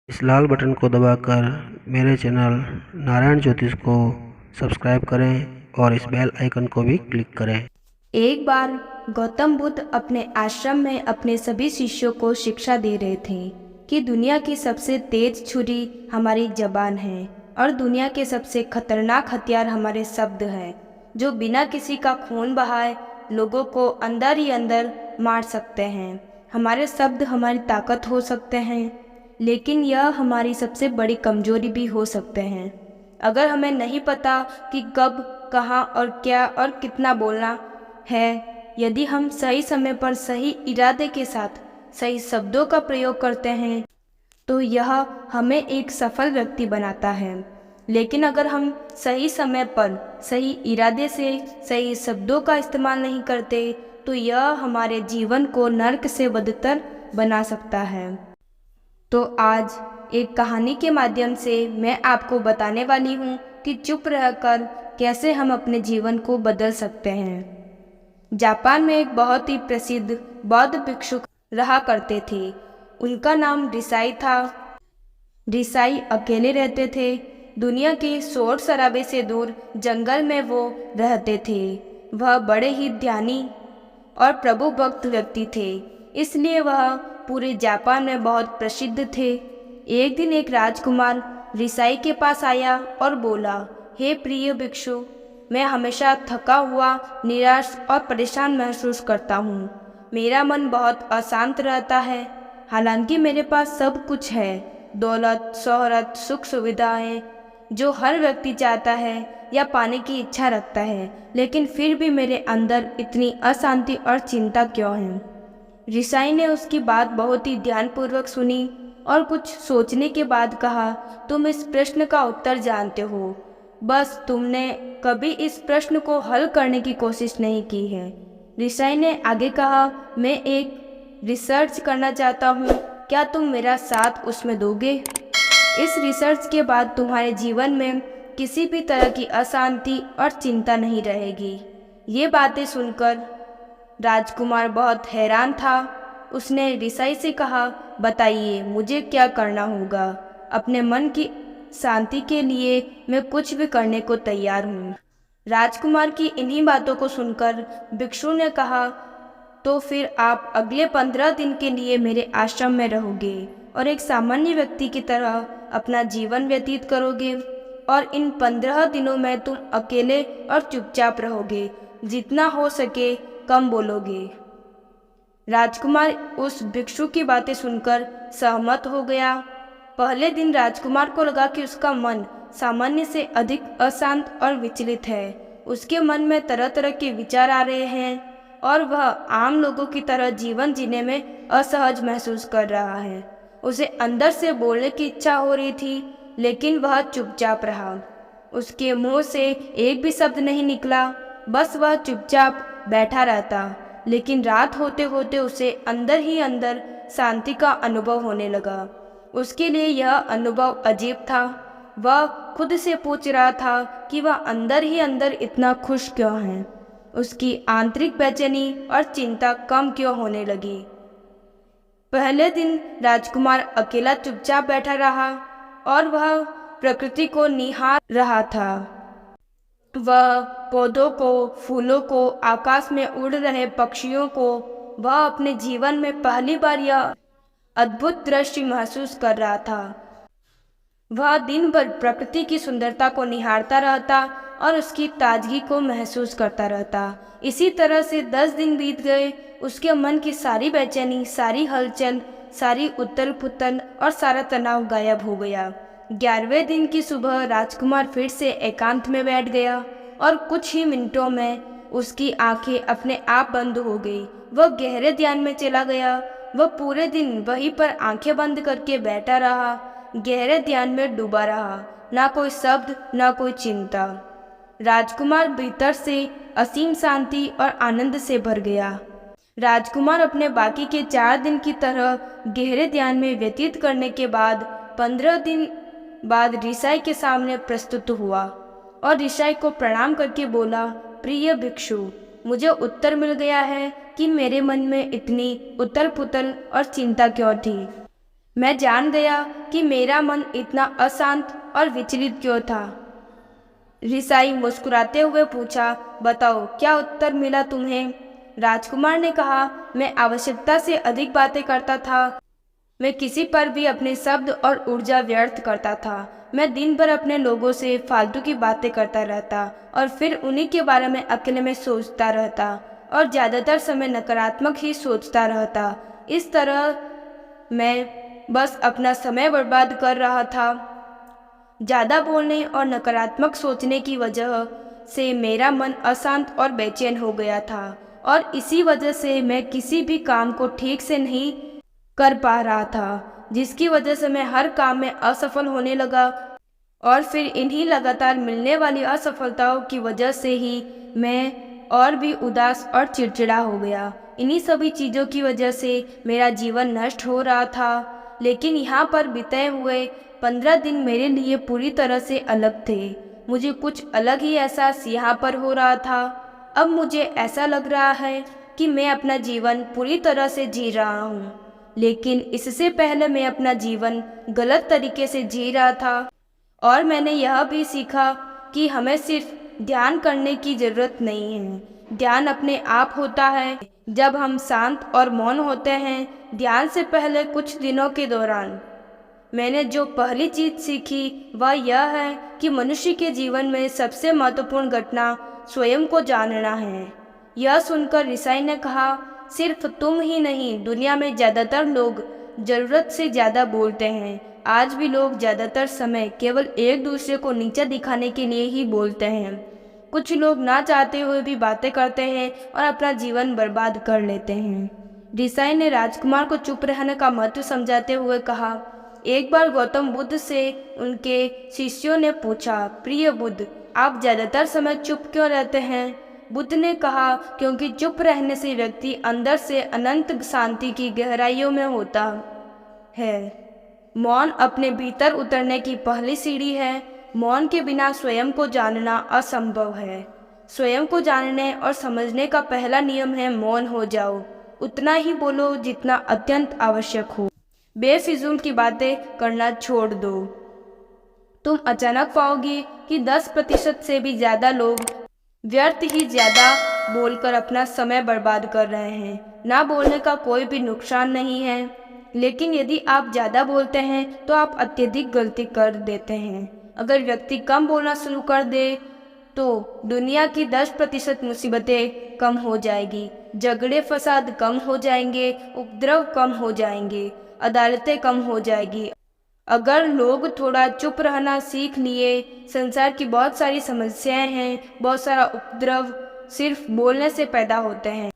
इस लाल बटन को दबाकर मेरे चैनल नारायण ज्योतिष को सब्सक्राइब करें और इस बेल आइकन को भी क्लिक करें। एक बार गौतम बुद्ध अपने आश्रम में अपने सभी शिष्यों को शिक्षा दे रहे थे कि दुनिया की सबसे तेज छुरी हमारी जबान है और दुनिया के सबसे खतरनाक हथियार हमारे शब्द हैं, जो बिना किसी का खून बहाए लोगों को अंदर ही अंदर मार सकते हैं। हमारे शब्द हमारी ताकत हो सकते हैं, लेकिन यह हमारी सबसे बड़ी कमजोरी भी हो सकते हैं। अगर हमें नहीं पता कि कब, कहाँ और क्या और कितना बोलना है, यदि हम सही समय पर सही इरादे के साथ सही शब्दों का प्रयोग करते हैं तो यह हमें एक सफल व्यक्ति बनाता है। लेकिन अगर हम सही समय पर सही इरादे से सही शब्दों का इस्तेमाल नहीं करते तो यह हमारे जीवन को नर्क से बदतर बना सकता है। तो आज एक कहानी के माध्यम से मैं आपको बताने वाली हूँ कि चुप रहकर कैसे हम अपने जीवन को बदल सकते हैं। जापान में एक बहुत ही प्रसिद्ध बौद्ध भिक्षु रहा करते थे। उनका नाम रिसाई था। रिसाई अकेले रहते थे। दुनिया के शोर शराबे से दूर जंगल में वो रहते थे। वह बड़े ही ध्यानी और प्रभु भक्त व्यक्ति थे, इसलिए वह पूरे जापान में बहुत प्रसिद्ध थे। एक दिन एक राजकुमार रिसाई के पास आया और बोला, हे प्रिय भिक्षु, मैं हमेशा थका हुआ, निराश और परेशान महसूस करता हूँ। मेरा मन बहुत अशांत रहता है। हालांकि मेरे पास सब कुछ है, दौलत, शोहरत, सुख सुविधाएं, जो हर व्यक्ति चाहता है या पाने की इच्छा रखता है, लेकिन फिर भी मेरे अंदर इतनी अशांति और चिंता क्यों है। रिसाई ने उसकी बात बहुत ही ध्यानपूर्वक सुनी और कुछ सोचने के बाद कहा, तुम इस प्रश्न का उत्तर जानते हो, बस तुमने कभी इस प्रश्न को हल करने की कोशिश नहीं की है। रिसाई ने आगे कहा, मैं एक रिसर्च करना चाहता हूँ, क्या तुम मेरा साथ उसमें दोगे? इस रिसर्च के बाद तुम्हारे जीवन में किसी भी तरह की अशांति और चिंता नहीं रहेगी। ये बातें सुनकर राजकुमार बहुत हैरान था। उसने रिसाई से कहा, बताइए मुझे क्या करना होगा? अपने मन की शांति के लिए मैं कुछ भी करने को तैयार हूँ। राजकुमार की इन्हीं बातों को सुनकर भिक्षु ने कहा, तो फिर आप अगले 15 दिन के लिए मेरे आश्रम में रहोगे और एक सामान्य व्यक्ति की तरह अपना जीवन व्यतीत करोगे, और इन 15 दिनों में तुम अकेले और चुपचाप रहोगे, जितना हो सके कम बोलोगे। राजकुमार उस भिक्षु की बातें सुनकर सहमत हो गया। पहले दिन राजकुमार को लगा कि उसका मन सामान्य से अधिक अशांत और विचलित है। उसके मन में तरह तरह के विचार आ रहे हैं और वह आम लोगों की तरह जीवन जीने में असहज महसूस कर रहा है। उसे अंदर से बोलने की इच्छा हो रही थी, लेकिन वह चुपचाप रहा। उसके मुंह से एक भी शब्द नहीं निकला, बस वह चुपचाप बैठा रहता। लेकिन रात होते होते उसे अंदर ही अंदर शांति का अनुभव होने लगा। उसके लिए यह अनुभव अजीब था। वह खुद से पूछ रहा था कि वह अंदर ही अंदर इतना खुश क्यों है। उसकी आंतरिक बेचैनी और चिंता कम क्यों होने लगी। पहले दिन राजकुमार अकेला चुपचाप बैठा रहा और वह प्रकृति को निहार रहा था। वह पौधों को, फूलों को, आकाश में उड़ रहे पक्षियों को, वह अपने जीवन में पहली बार यह अद्भुत दृश्य महसूस कर रहा था। वह दिन भर प्रकृति की सुंदरता को निहारता रहता और उसकी ताजगी को महसूस करता रहता। इसी तरह से 10 दिन बीत गए। उसके मन की सारी बेचैनी, सारी हलचल, सारी उथल पुथल और सारा तनाव गायब हो गया। 11वें दिन की सुबह राजकुमार फिर से एकांत में बैठ गया और कुछ ही मिनटों में उसकी आंखें अपने आप बंद हो गई। वह गहरे ध्यान में चला गया। वह पूरे दिन वहीं पर आंखें बंद करके बैठा रहा, गहरे ध्यान में डूबा रहा। ना कोई शब्द, ना कोई चिंता। राजकुमार भीतर से असीम शांति और आनंद से भर गया। राजकुमार अपने बाकी के 4 दिन की तरह गहरे ध्यान में व्यतीत करने के बाद 15 दिन बाद रिसाई के सामने प्रस्तुत हुआ और रिसाई को प्रणाम करके बोला, प्रिय भिक्षु, मुझे उत्तर मिल गया है कि मेरे मन में इतनी उथल पुथल और चिंता क्यों थी। मैं जान गया कि मेरा मन इतना अशांत और विचलित क्यों था। रिसाई मुस्कुराते हुए पूछा, बताओ क्या उत्तर मिला तुम्हें? राजकुमार ने कहा, मैं आवश्यकता से अधिक बातें करता था। मैं किसी पर भी अपने शब्द और ऊर्जा व्यर्थ करता था। मैं दिन भर अपने लोगों से फालतू की बातें करता रहता और फिर उन्हीं के बारे में अकेले में सोचता रहता और ज़्यादातर समय नकारात्मक ही सोचता रहता। इस तरह मैं बस अपना समय बर्बाद कर रहा था। ज़्यादा बोलने और नकारात्मक सोचने की वजह से मेरा मन अशांत और बेचैन हो गया था और इसी वजह से मैं किसी भी काम को ठीक से नहीं कर पा रहा था, जिसकी वजह से मैं हर काम में असफल होने लगा और फिर इन्हीं लगातार मिलने वाली असफलताओं की वजह से ही मैं और भी उदास और चिड़चिड़ा हो गया। इन्हीं सभी चीज़ों की वजह से मेरा जीवन नष्ट हो रहा था। लेकिन यहाँ पर बिताए हुए 15 दिन मेरे लिए पूरी तरह से अलग थे। मुझे कुछ अलग ही एहसास यहाँ पर हो रहा था। अब मुझे ऐसा लग रहा है कि मैं अपना जीवन पूरी तरह से जी रहा हूँ, लेकिन इससे पहले मैं अपना जीवन गलत तरीके से जी रहा था। और मैंने यह भी सीखा कि हमें सिर्फ ध्यान करने की ज़रूरत नहीं है। ध्यान अपने आप होता है जब हम शांत और मौन होते हैं। ध्यान से पहले कुछ दिनों के दौरान मैंने जो पहली चीज़ सीखी वह यह है कि मनुष्य के जीवन में सबसे महत्वपूर्ण घटना स्वयं को जानना है। यह सुनकर रिसाई ने कहा, सिर्फ तुम ही नहीं, दुनिया में ज़्यादातर लोग ज़रूरत से ज़्यादा बोलते हैं। आज भी लोग ज़्यादातर समय केवल एक दूसरे को नीचा दिखाने के लिए ही बोलते हैं। कुछ लोग ना चाहते हुए भी बातें करते हैं और अपना जीवन बर्बाद कर लेते हैं। रिसाई ने राजकुमार को चुप रहने का महत्व समझाते हुए कहा, एक बार गौतम बुद्ध से उनके शिष्यों ने पूछा, प्रिय बुद्ध, आप ज़्यादातर समय चुप क्यों रहते हैं? बुद्ध ने कहा, क्योंकि चुप रहने से व्यक्ति अंदर से अनंत शांति की गहराइयों में होता है। मौन अपने भीतर उतरने की पहली सीढ़ी है। मौन के बिना स्वयं को जानना असंभव है। स्वयं को जानने और समझने का पहला नियम है, मौन हो जाओ। उतना ही बोलो जितना अत्यंत आवश्यक हो। बेफिजूल की बातें करना छोड़ दो। तुम अचानक पाओगे कि 10% से भी ज़्यादा लोग व्यर्थ ही ज़्यादा बोलकर अपना समय बर्बाद कर रहे हैं। ना बोलने का कोई भी नुकसान नहीं है, लेकिन यदि आप ज़्यादा बोलते हैं तो आप अत्यधिक गलती कर देते हैं। अगर व्यक्ति कम बोलना शुरू कर दे तो दुनिया की 10% मुसीबतें कम हो जाएगी, झगड़े फसाद कम हो जाएंगे, उपद्रव कम हो जाएंगे, अदालतें कम हो जाएगी। अगर लोग थोड़ा चुप रहना सीख लिए, संसार की बहुत सारी समस्याएं हैं, बहुत सारा उपद्रव सिर्फ बोलने से पैदा होते हैं।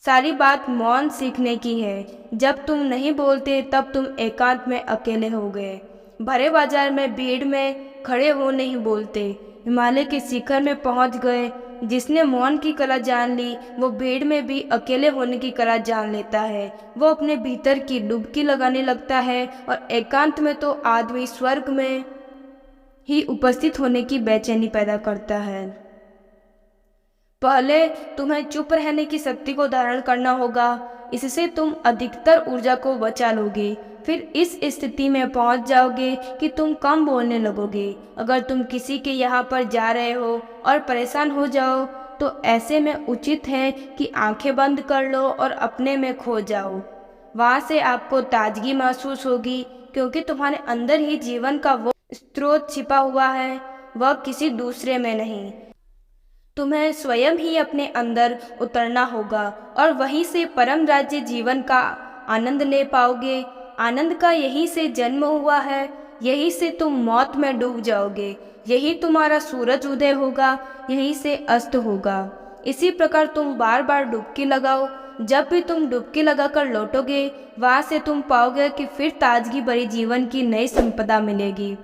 सारी बात मौन सीखने की है। जब तुम नहीं बोलते तब तुम एकांत में अकेले हो गए। भरे बाजार में भीड़ में खड़े हो नहीं बोलते, हिमालय के शिखर में पहुंच गए। जिसने मौन की कला जान ली वो भीड़ में भी अकेले होने की कला जान लेता है। वो अपने भीतर की डुबकी लगाने लगता है और एकांत में तो आदमी स्वर्ग में ही उपस्थित होने की बेचैनी पैदा करता है। पहले तुम्हें चुप रहने की शक्ति को धारण करना होगा, इससे तुम अधिकतर ऊर्जा को बचा लोगे। फिर इस स्थिति में पहुंच जाओगे कि तुम कम बोलने लगोगे। अगर तुम किसी के यहाँ पर जा रहे हो और परेशान हो जाओ तो ऐसे में उचित है कि आंखें बंद कर लो और अपने में खो जाओ। वहाँ से आपको ताजगी महसूस होगी, क्योंकि तुम्हारे अंदर ही जीवन का वो स्रोत छिपा हुआ है, वह किसी दूसरे में नहीं। तुम्हें स्वयं ही अपने अंदर उतरना होगा और वहीं से परम राज्य जीवन का आनंद ले पाओगे। आनंद का यहीं से जन्म हुआ है, यहीं से तुम मौत में डूब जाओगे, यही तुम्हारा सूरज उदय होगा, यहीं से अस्त होगा। इसी प्रकार तुम बार बार डुबकी लगाओ। जब भी तुम डुबकी लगाकर लौटोगे वहाँ से तुम पाओगे कि फिर ताजगी भरी जीवन की नई संपदा मिलेगी।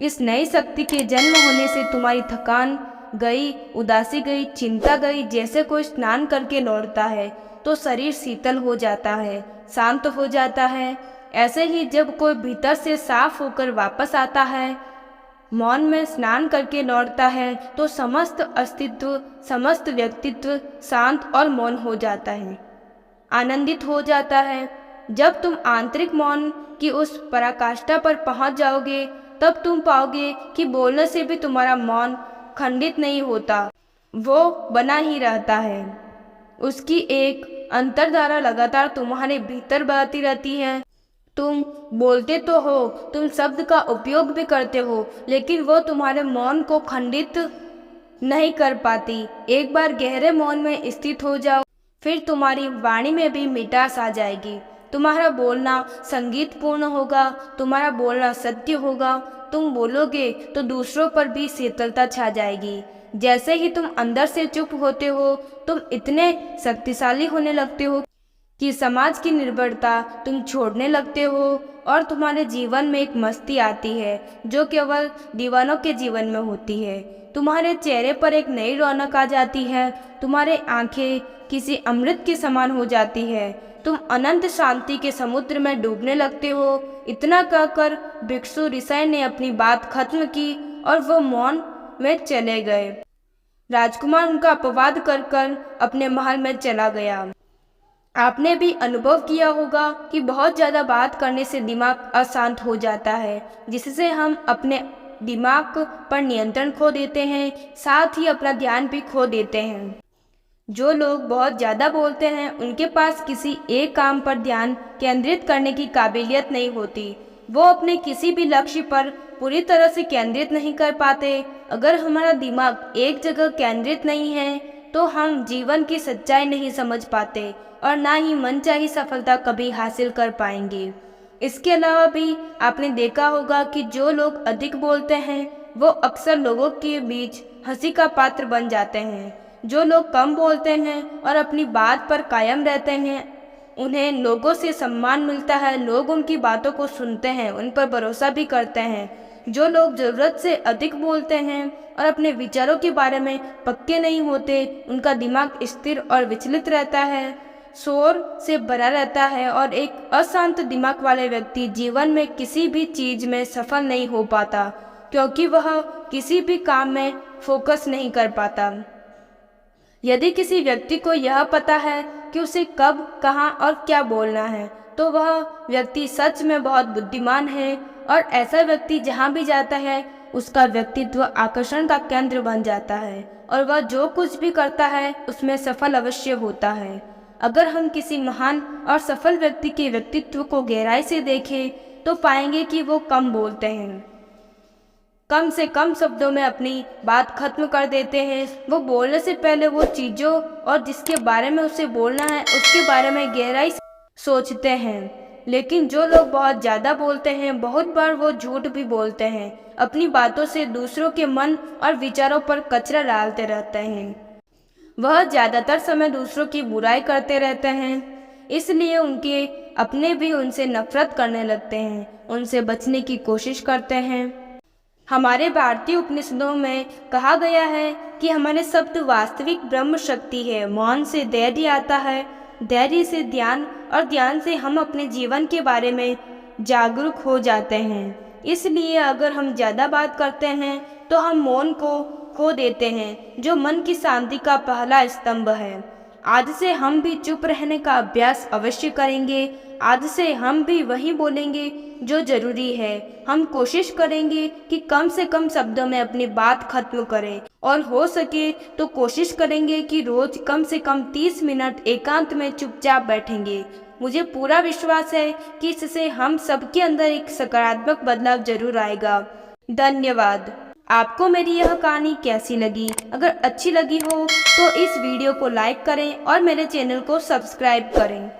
इस नई शक्ति के जन्म होने से तुम्हारी थकान गई, उदासी गई, चिंता गई। जैसे कोई स्नान करके लौटता है तो शरीर शीतल हो जाता है, शांत हो जाता है। ऐसे ही जब कोई भीतर से साफ होकर वापस आता है, मौन में स्नान करके लौटता है, तो समस्त अस्तित्व, समस्त व्यक्तित्व शांत और मौन हो जाता है, आनंदित हो जाता है। जब तुम आंतरिक मौन की उस पराकाष्ठा पर पहुंच जाओगे, तब तुम पाओगे कि बोलने से भी तुम्हारा मौन खंडित नहीं होता, वो बना ही रहता है। उसकी एक अंतर्धारा लगातार तुम्हारे भीतर बहती रहती है। तुम बोलते तो हो, तुम शब्द का उपयोग भी करते हो, लेकिन वो तुम्हारे मौन को खंडित नहीं कर पाती। एक बार गहरे मौन में स्थित हो जाओ, फिर तुम्हारी वाणी में भी मिठास आ जाएगी। तुम्हारा बोलना संगीतपूर्ण होगा, तुम्हारा बोलना सत्य होगा। तुम बोलोगे तो दूसरों पर भी शीतलता छा जाएगी। जैसे ही तुम अंदर से चुप होते हो, तुम इतने शक्तिशाली होने लगते हो कि समाज की निर्भरता तुम छोड़ने लगते हो और तुम्हारे जीवन में एक मस्ती आती है जो केवल दीवानों के जीवन में होती है। तुम्हारे चेहरे पर एक नई रौनक आ जाती है, तुम्हारे आंखें किसी अमृत के समान हो जाती है, तुम अनंत शांति के समुद्र में डूबने लगते हो। इतना कहकर भिक्षु ऋषि ने अपनी बात खत्म की और वो मौन में चले गए। राजकुमार उनका अपवाद कर कर अपने महल में चला गया। आपने भी अनुभव किया होगा कि बहुत ज़्यादा बात करने से दिमाग अशांत हो जाता है, जिससे हम अपने दिमाग पर नियंत्रण खो देते हैं, साथ ही अपना ध्यान भी खो देते हैं। जो लोग बहुत ज़्यादा बोलते हैं, उनके पास किसी एक काम पर ध्यान केंद्रित करने की काबिलियत नहीं होती। वो अपने किसी भी लक्ष्य पर पूरी तरह से केंद्रित नहीं कर पाते। अगर हमारा दिमाग एक जगह केंद्रित नहीं है, तो हम जीवन की सच्चाई नहीं समझ पाते और ना ही मनचाही सफलता कभी हासिल कर पाएंगे। इसके अलावा भी आपने देखा होगा कि जो लोग अधिक बोलते हैं, वो अक्सर लोगों के बीच हंसी का पात्र बन जाते हैं। जो लोग कम बोलते हैं और अपनी बात पर कायम रहते हैं, उन्हें लोगों से सम्मान मिलता है, लोग उनकी बातों को सुनते हैं, उन पर भरोसा भी करते हैं। जो लोग ज़रूरत से अधिक बोलते हैं और अपने विचारों के बारे में पक्के नहीं होते, उनका दिमाग स्थिर और विचलित रहता है, शोर से भरा रहता है और एक अशांत दिमाग वाले व्यक्ति जीवन में किसी भी चीज़ में सफल नहीं हो पाता, क्योंकि वह किसी भी काम में फोकस नहीं कर पाता। यदि किसी व्यक्ति को यह पता है कि उसे कब, कहाँ और क्या बोलना है, तो वह व्यक्ति सच में बहुत बुद्धिमान है और ऐसा व्यक्ति जहाँ भी जाता है, उसका व्यक्तित्व आकर्षण का केंद्र बन जाता है और वह जो कुछ भी करता है उसमें सफल अवश्य होता है। अगर हम किसी महान और सफल व्यक्ति के व्यक्तित्व को गहराई से देखें, तो पाएंगे कि वो कम बोलते हैं, कम से कम शब्दों में अपनी बात खत्म कर देते हैं। वो बोलने से पहले वो चीज़ों और जिसके बारे में उसे बोलना है उसके बारे में गहराई से सोचते हैं। लेकिन जो लोग बहुत ज़्यादा बोलते हैं, बहुत बार वो झूठ भी बोलते हैं, अपनी बातों से दूसरों के मन और विचारों पर कचरा डालते रहते हैं। वह ज़्यादातर समय दूसरों की बुराई करते रहते हैं, इसलिए उनके अपने भी उनसे नफरत करने लगते हैं, उनसे बचने की कोशिश करते हैं। हमारे भारतीय उपनिषदों में कहा गया है कि हमारे शब्द वास्तविक ब्रह्म शक्ति है। मौन से धैर्य आता है, धैर्य से ध्यान और ध्यान से हम अपने जीवन के बारे में जागरूक हो जाते हैं। इसलिए अगर हम ज़्यादा बात करते हैं तो हम मौन को खो देते हैं, जो मन की शांति का पहला स्तंभ है। आज से हम भी चुप रहने का अभ्यास अवश्य करेंगे। आज से हम भी वही बोलेंगे जो जरूरी है। हम कोशिश करेंगे कि कम से कम शब्दों में अपनी बात खत्म करें और हो सके तो कोशिश करेंगे कि रोज कम से कम 30 मिनट एकांत में चुपचाप बैठेंगे। मुझे पूरा विश्वास है कि इससे हम सबके अंदर एक सकारात्मक बदलाव जरूर आएगा। धन्यवाद। आपको मेरी यह कहानी कैसी लगी? अगर अच्छी लगी हो तो इस वीडियो को लाइक करें और मेरे चैनल को सब्सक्राइब करें।